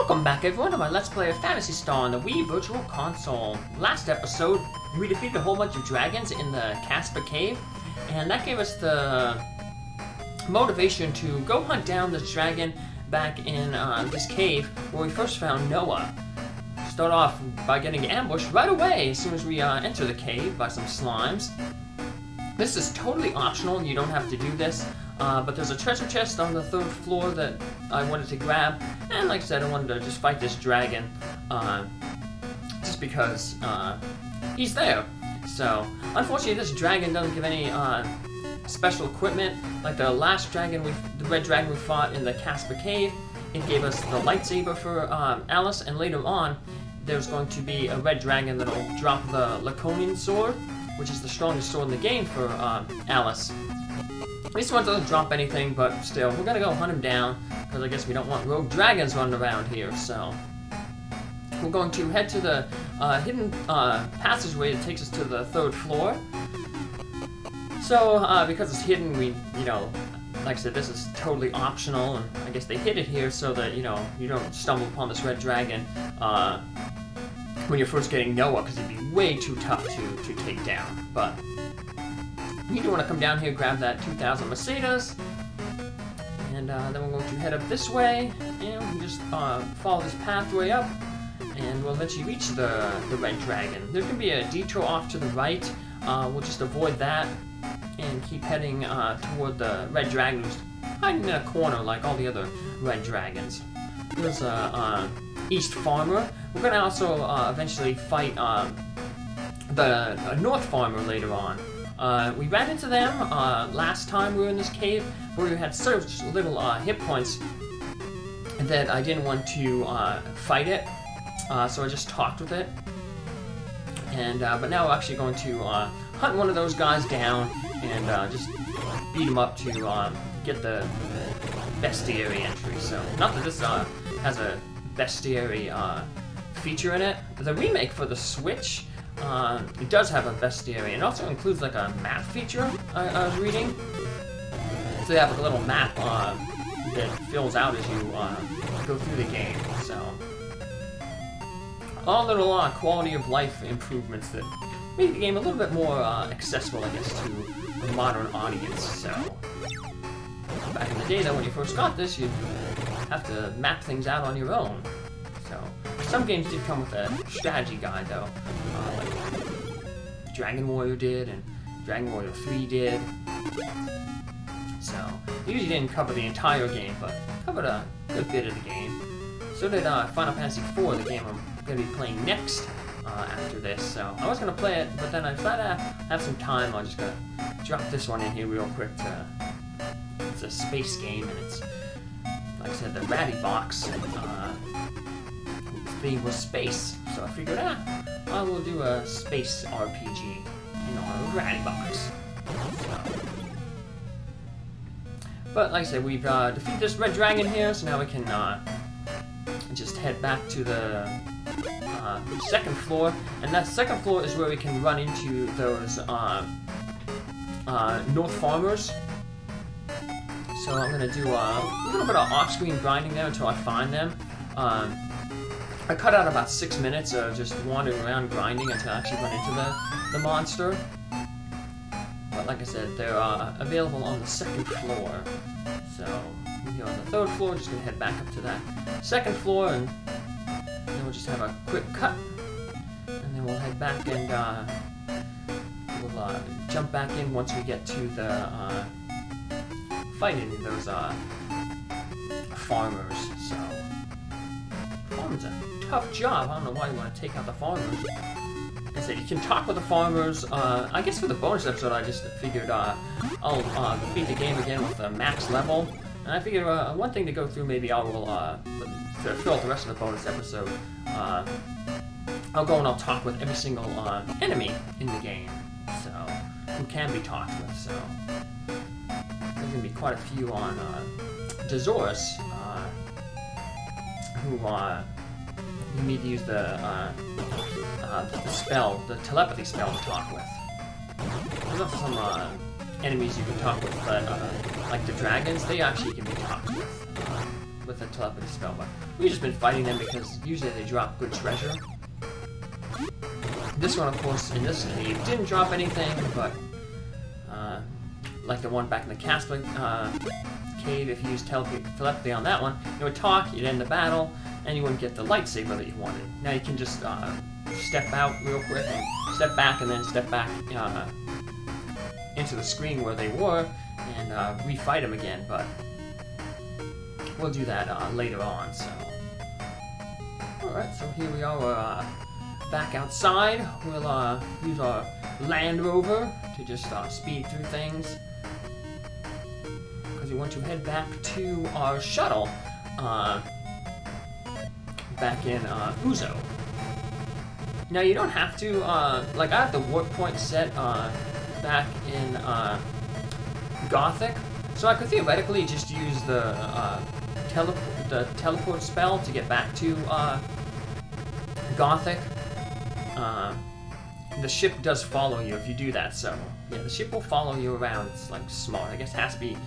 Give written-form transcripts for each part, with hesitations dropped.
Welcome back everyone to my Let's Play of Phantasy Star on the Wii Virtual Console. Last episode, we defeated a whole bunch of dragons in the Casper Cave, and that gave us the motivation to go hunt down this dragon back in this cave where we first found Noah. Start off by getting ambushed right away as soon as we enter the cave by some slimes. This is totally optional, you don't have to do this, but there's a treasure chest on the third floor that I wanted to grab, and like I said, I wanted to just fight this dragon, just because he's there. So, unfortunately this dragon doesn't give any special equipment, like the last dragon, the red dragon we fought in the Casper Cave. It gave us the lightsaber for Alice, and later on, there's going to be a red dragon that'll drop the Laconian sword, which is the strongest sword in the game for Alice. This one doesn't drop anything, but still, we're gonna go hunt him down, because I guess we don't want rogue dragons running around here, so... We're going to head to the hidden passageway that takes us to the third floor. So, because it's hidden, like I said, this is totally optional, and I guess they hid it here so that, you don't stumble upon this red dragon, when you're first getting Noah, because it'd be way too tough to take down. But you do want to come down here, grab that 2,000 Mercedes, and then we're going to head up this way, and we just follow this pathway up, and we'll eventually reach the red dragon. There can be a detour off to the right. We'll just avoid that and keep heading toward the red dragon who's hiding in a corner like all the other red dragons. There's a East Farmer. We're going to also eventually fight the North Farmer later on. We ran into them last time we were in this cave, where we had such little hit points that I didn't want to fight it, so I just talked with it. And but now we're actually going to hunt one of those guys down and just beat him up to get the bestiary entry. So, not that this has a bestiary feature in it. The remake for the Switch, it does have a bestiary. It also includes like a map feature, I was reading. So they have a little map that fills out as you go through the game. So, all little quality of life improvements that make the game a little bit more accessible, I guess, to a modern audience. So, back in the day, though, when you first got this, you'd have to map things out on your own. So, some games did come with a strategy guide, though, like Dragon Warrior did, and Dragon Warrior 3 did. So, they usually didn't cover the entire game, but covered a good bit of the game. So did Final Fantasy IV, the game I'm going to be playing next after this. So, I was going to play it, but then I thought I have some time, I'm just going to drop this one in here real quick. It's a space game, and it's, like I said, the Ratty Box, and its theme was space, so I figured, I will do a space RPG, a Ratty Box. So. But like I said, we've defeated this red dragon here, so now we can just head back to the second floor, and that second floor is where we can run into those North Farmers. So I'm going to do a little bit of off-screen grinding there until I find them. I cut out about 6 minutes of just wandering around grinding until I actually run into the monster. But like I said, they're available on the second floor. So here on the third floor, just going to head back up to that second floor, and then we'll just have a quick cut. And then we'll head back and we'll jump back in once we get to the fighting those farmers. So farming's a tough job. I don't know why you want to take out the farmers. Like I said, you can talk with the farmers. I guess for the bonus episode, I just figured I'll beat the game again with a max level. And I figured one thing to go through, maybe I will to fill out the rest of the bonus episode. I'll go and I'll talk with every single enemy in the game, so who can be talked with. So there's gonna be quite a few on Dazorus, who you need to use the spell, the telepathy spell, to talk with. There's also some enemies you can talk with, but like the dragons, they actually can be talked with. with a telepathy spell, but we've just been fighting them because usually they drop good treasure. This one, of course, in this cave, didn't drop anything, but like the one back in the Casper cave, if you used telepathy on that one, it would talk, you'd end the battle, and you wouldn't get the lightsaber that you wanted. Now you can just step out real quick and step back, and then step back into the screen where they were, and refight them again, but we'll do that later on, so. Alright, so here we are, we're back outside. We'll use our landrover to just speed through things, because we want to head back to our shuttle back in Uzo. Now you don't have to, like I have the warp point set back in Gothic, so I could theoretically just use the teleport spell to get back to Gothic. The ship does follow you if you do that, so yeah, the ship will follow you around. It's like smart. I guess it has to be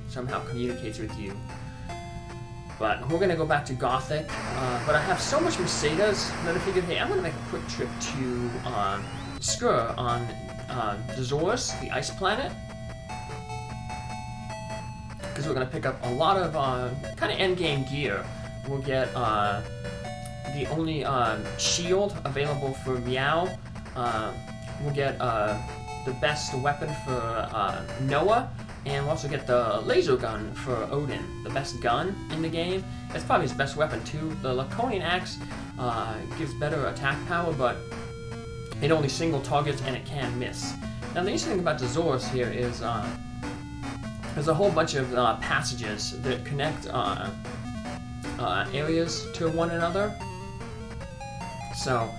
somehow communicates with you. But we're gonna go back to Gothic. But I have so much Mercedes that I figured, hey, I'm gonna make a quick trip to Skur on Dazorus, the ice planet, because we're gonna pick up a lot of kind of endgame gear. We'll get the only shield available for Myau. We'll get the best weapon for Noah, and we'll also get the laser gun for Odin, the best gun in the game. It's probably his best weapon too. The Laconian axe gives better attack power, but it only single targets and it can miss. Now the interesting thing about Dazorus here is there's a whole bunch of passages that connect areas to one another. So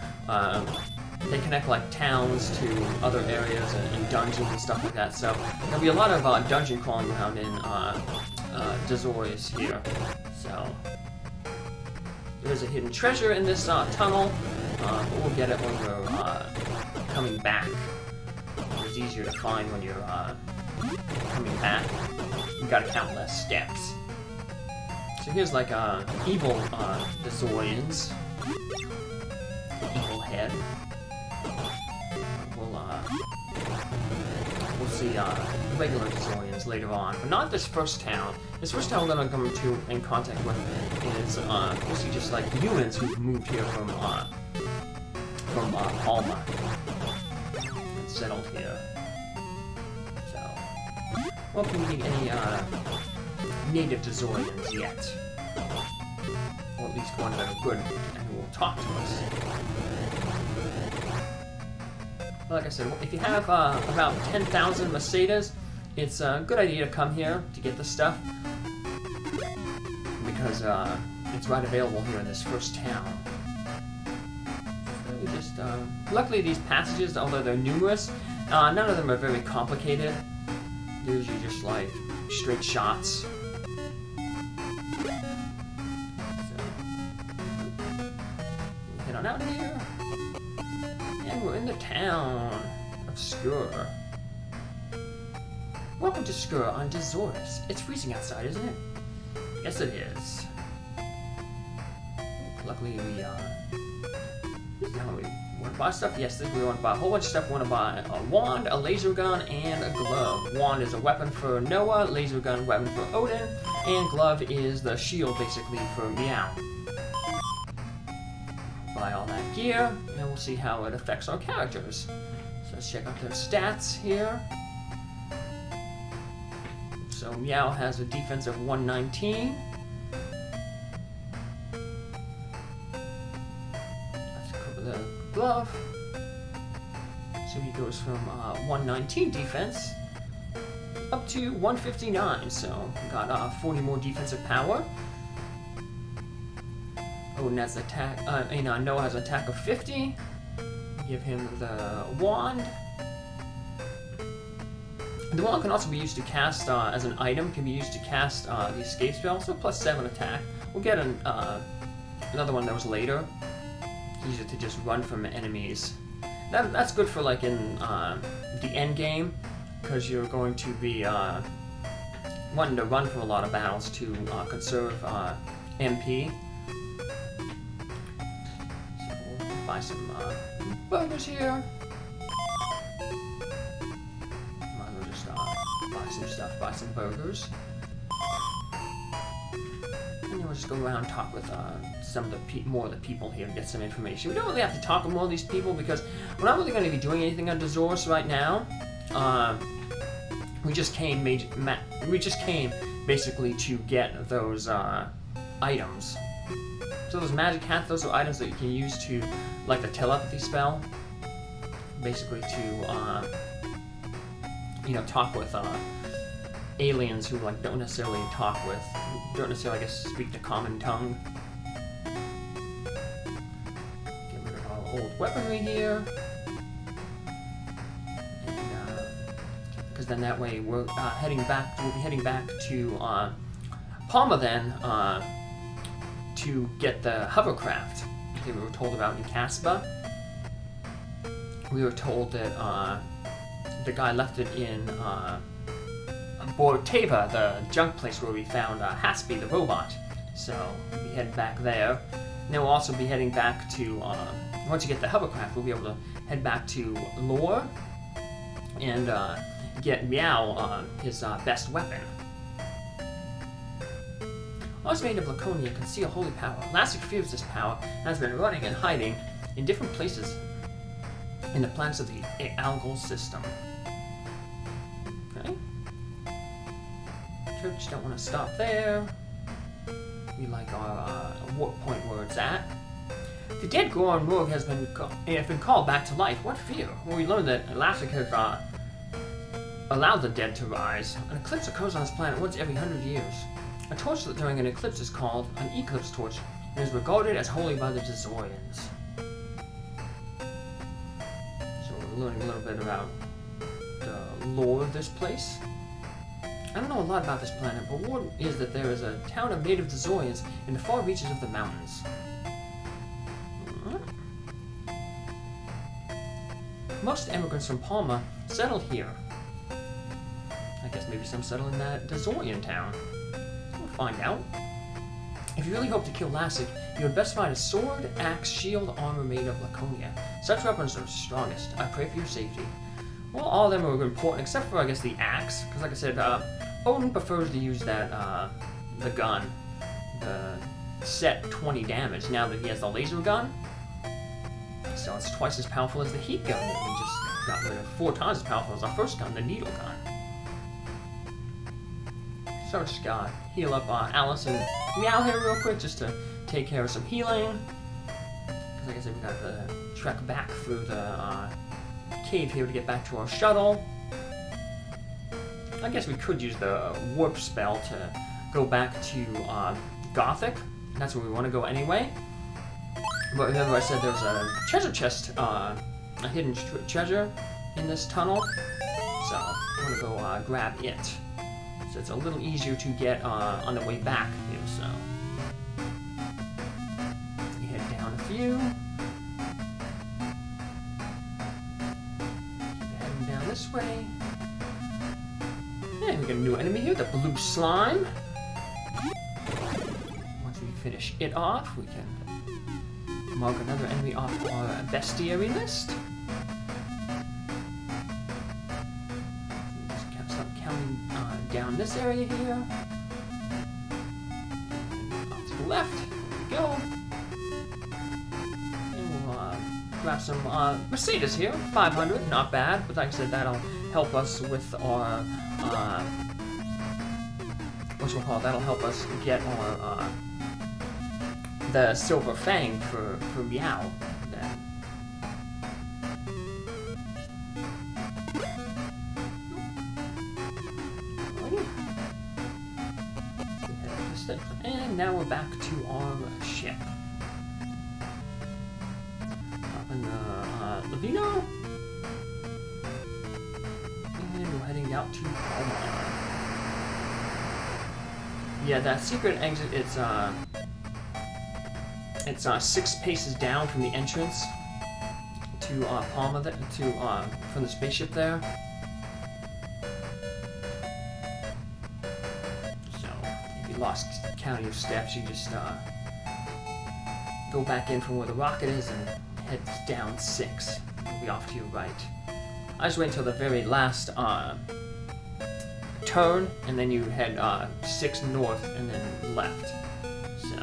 they connect like towns to other areas and dungeons and stuff like that. So there'll be a lot of dungeon crawling around in Dazorus here. So there's a hidden treasure in this tunnel, but we'll get it when we're coming back. It's easier to find when you're coming back. You gotta count less steps. So here's like evil Dazorians. The evil head. We'll see regular Dazorians later on, but not this first town. This first town we're gonna come in contact with is we'll see just like humans who've moved here from Palma and settled here. So won't be meeting any native Dazorians yet, or at least one that are good and who will talk to us. Like I said, if you have about 10,000 Mercedes, it's a good idea to come here to get this stuff, because it's right available here in this first town. So we just, luckily these passages, although they're numerous, none of them are very complicated. They're usually just like straight shots. So, get on out of here. And we're in the town of Skur. Welcome to Skur on Dazorus. It's freezing outside, isn't it? Yes, it is. Luckily, we want to buy stuff. Yes, we want to buy a whole bunch of stuff. We want to buy a wand, a laser gun, and a glove. Wand is a weapon for Noah, laser gun weapon for Odin, and glove is the shield basically for Myau. Buy all that gear, and we'll see how it affects our characters. So let's check out their stats here. So Myau has a defense of 119. Let's cover the glove. So he goes from 119 defense up to 159. So we got 40 more defensive power. Odin has attack. Noah has an attack of 50. Give him the wand. The wand can also be used to cast as an item. Can be used to cast the escape spell. So +7 attack. We'll get another one that was later. Use it to just run from enemies. That's good for like in the end game, because you're going to be wanting to run from a lot of battles to conserve MP. So we'll buy some burgers here. Might as well just buy some stuff, buy some burgers. And then we'll just go around and talk with some of the more of the people here and get some information. We don't really have to talk with more of these people because we're not really going to be doing anything on Dazorus right now. We just came basically to get those items. So those magic hats, those are items that you can use to, like the telepathy spell, basically to talk with aliens who like don't necessarily talk with, don't necessarily, I guess, speak the common tongue. Get rid of our old weaponry here. Because then that way we're we'll be heading back to Palma then to get the hovercraft that we were told about in Caspa. We were told that the guy left it in Borteva, the junk place where we found Haspy the robot. So we'll be heading back there. And then we'll also be heading back to, once you get the hovercraft, we'll be able to head back to Lore and get Myau his best weapon. Always made of Laconia, conceal holy power. Lassic fears this power and has been running and hiding in different places in the planets of the algal system. Okay. Church, don't want to stop there. We like our warp point where it's at. The dead Goron Morg has been called back to life. What fear? Well, we learned that Lassic has allowed the dead to rise. An eclipse occurs on this planet once every 100 years. A torch during an eclipse is called an eclipse torch and is regarded as holy by the Dazorians. So we're learning a little bit about the lore of this place. I don't know a lot about this planet, but word is that there is a town of native Dazorians in the far reaches of the mountains. Most immigrants from Palma settle here. I guess maybe some settle in that Dazorian town. We'll find out. If you really hope to kill Lassic, you would best find a sword, axe, shield, armor made of Laconia. Such weapons are strongest. I pray for your safety. Well, all of them are important, except for, I guess, the axe. Because, like I said, Odin prefers to use that, the gun. The set 20 damage now that he has the laser gun. So it's twice as powerful as the heat gun that we just got rid of. 4 times as powerful as our first gun, the needle gun. So just gotta heal up Alice and Myau here real quick just to take care of some healing. Because like I said, we got to trek back through the cave here to get back to our shuttle. I guess we could use the warp spell to go back to Gothic. That's where we want to go anyway. But remember I said there's a treasure chest, a hidden treasure in this tunnel. So I'm going to go grab it. So it's a little easier to get on the way back here, so. We head down a few. Keep heading down this way. And we got a new enemy here, the blue slime. Once we finish it off, we can mark another enemy off our bestiary list. Just start counting down this area here. Off to the left. There we go. And we'll grab some Mercedes here. 500, not bad. But like I said, that'll help us with our that'll help us get our the Silver Fang for Myau. Then. And now we're back to our ship. Up in Lavino. And we're heading out to Palma. Yeah, that secret exit, it's 6 paces down from the entrance to Palma, from the spaceship there. you lost count of your steps, you just go back in from where the rocket is and head down 6. You'll be off to your right. I just wait until the very last turn, and then you head 6 north and then left. So,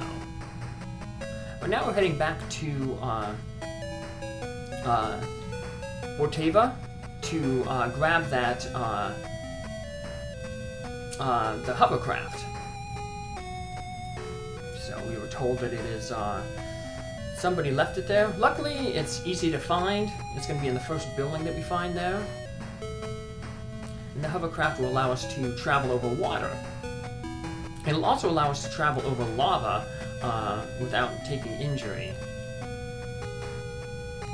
but now we're heading back to Orteva to grab that the hovercraft. So we were told that it is somebody left it there. Luckily, it's easy to find. It's going to be in the first building that we find there. And the hovercraft will allow us to travel over water. It'll also allow us to travel over lava without taking injury.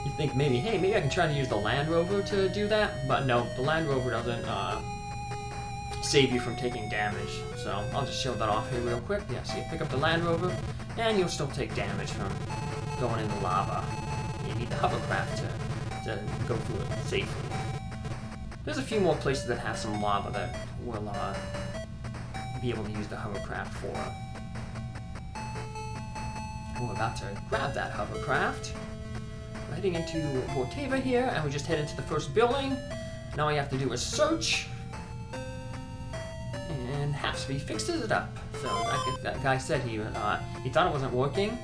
You think maybe, hey, maybe I can try to use the landrover to do that, but no, the landrover doesn't save you from taking damage. So I'll just show that off here real quick. Yeah, so you pick up the landrover, and you'll still take damage from going in the lava. You need the hovercraft to go through it safely. There's a few more places that have some lava that will be able to use the hovercraft for. And we're about to grab that hovercraft. We're heading into Orteva here, and we just head into the first building. Now all you have to do is search, and Halfspeed fixes it up. So that guy said he thought it wasn't working.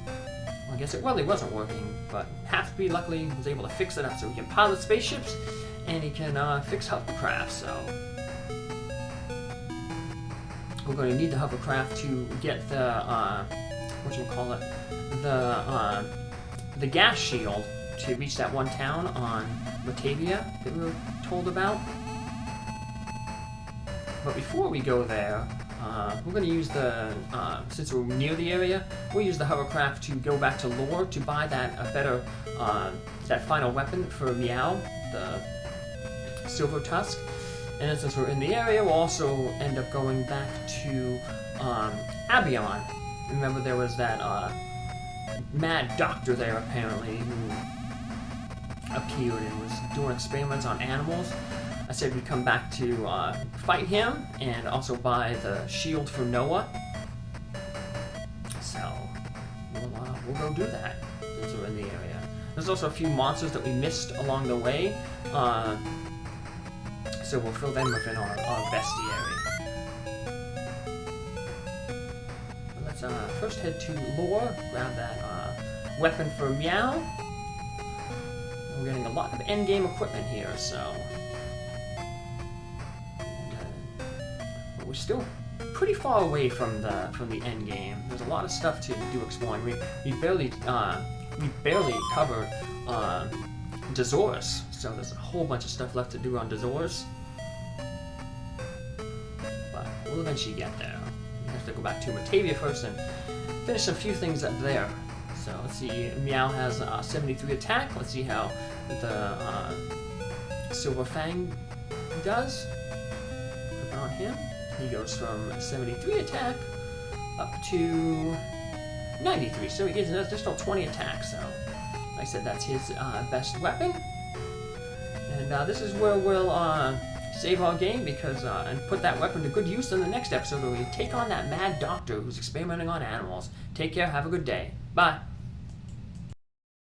Well, I guess it really wasn't working, but Halfspeed luckily was able to fix it up, so he can pilot spaceships and he can fix hovercraft. So we're going to need the hovercraft to get the the gas shield to reach that one town on Batavia that we were told about. But before we go there, we're going to use the, since we're near the area, we'll use the hovercraft to go back to Lore to buy that better, that final weapon for Myau, the Silver Tusk. And then since we're in the area, we'll also end up going back to Abion. Remember there was that mad doctor there apparently who appeared and was doing experiments on animals. I said we'd come back to fight him and also buy the shield for Noah. So we'll go do that since we're in the area. There's also a few monsters that we missed along the way, so we'll fill them within our bestiary. Let's first head to Lore, grab that weapon for Myau. We're getting a lot of endgame equipment here, so. We're still pretty far away from the end game. There's a lot of stuff to do exploring. We barely covered Dazorus, so there's a whole bunch of stuff left to do on Dazorus. But we'll eventually get there. We have to go back to Batavia first and finish a few things up there. So let's see. Myau has 73 attack. Let's see how the Silver Fang does. Put on him. He goes from 73 attack up to 93, so he gets an additional 20 attack. So, like I said, that's his best weapon. And this is where we'll save our game because and put that weapon to good use in the next episode where we take on that mad doctor who's experimenting on animals. Take care. Have a good day. Bye.